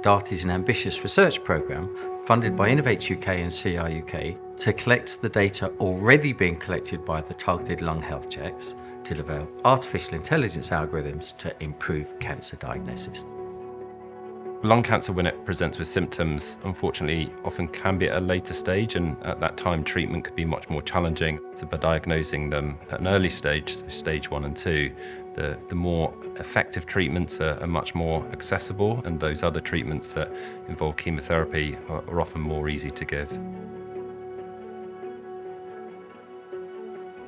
DART is an ambitious research programme funded by Innovate UK and CRUK to collect the data already being collected by the targeted lung health checks to develop artificial intelligence algorithms to improve cancer diagnosis. Lung cancer, when it presents with symptoms, unfortunately often can be at a later stage, and at that time treatment could be much more challenging. So by diagnosing them at an early stage, so stage 1 and 2, the more effective treatments are much more accessible, and those other treatments that involve chemotherapy are often more easy to give.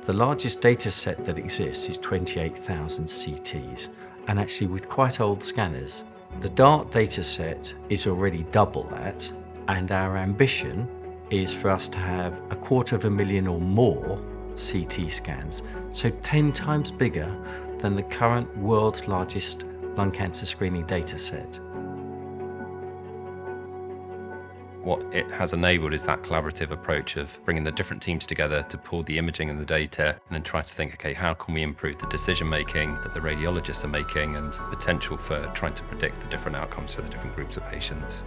The largest data set that exists is 28,000 CTs, and actually with quite old scanners. The DART dataset is already double that, and our ambition is for us to have 250,000 or more CT scans, so 10 times bigger than the current world's largest lung cancer screening dataset. What it has enabled is that collaborative approach of bringing the different teams together to pull the imaging and the data and then try to think, okay, how can we improve the decision making that the radiologists are making and potential for trying to predict the different outcomes for the different groups of patients.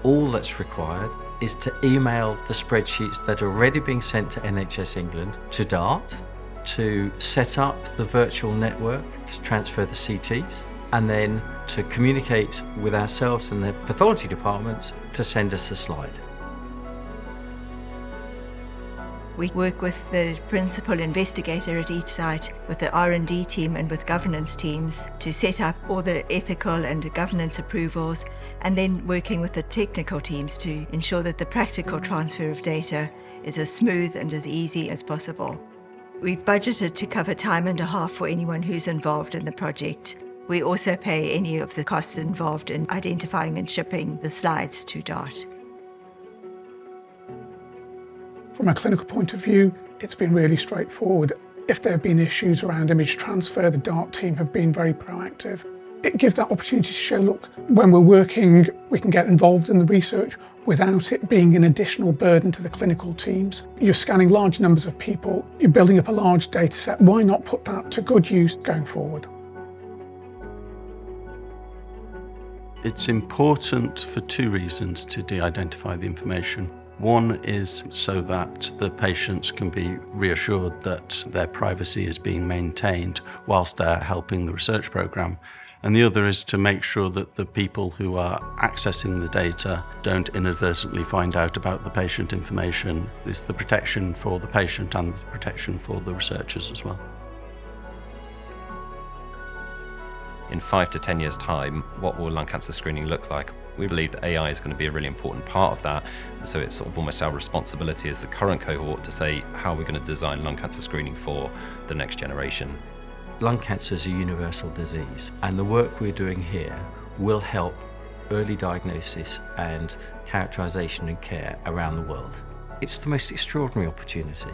All that's required is to email the spreadsheets that are already being sent to NHS England to DART, to set up the virtual network to transfer the CTs, and then to communicate with ourselves and the pathology departments to send us a slide. We work with the principal investigator at each site, with the R&D team and with governance teams to set up all the ethical and governance approvals, and then working with the technical teams to ensure that the practical transfer of data is as smooth and as easy as possible. We've budgeted to cover time and a half for anyone who's involved in the project. We also pay any of the costs involved in identifying and shipping the slides to DART. From a clinical point of view, it's been really straightforward. If there have been issues around image transfer, the DART team have been very proactive. It gives that opportunity to show, look, when we're working, we can get involved in the research without it being an additional burden to the clinical teams. You're scanning large numbers of people, you're building up a large data set. Why not put that to good use going forward? It's important for two reasons to de-identify the information. One is so that the patients can be reassured that their privacy is being maintained whilst they're helping the research programme. And the other is to make sure that the people who are accessing the data don't inadvertently find out about the patient information. It's the protection for the patient and the protection for the researchers as well. In 5 to 10 years' time, what will lung cancer screening look like? We believe that AI is going to be a really important part of that. So it's sort of almost our responsibility as the current cohort to say how we're going to design lung cancer screening for the next generation. Lung cancer is a universal disease, and the work we're doing here will help early diagnosis and characterisation and care around the world. It's the most extraordinary opportunity.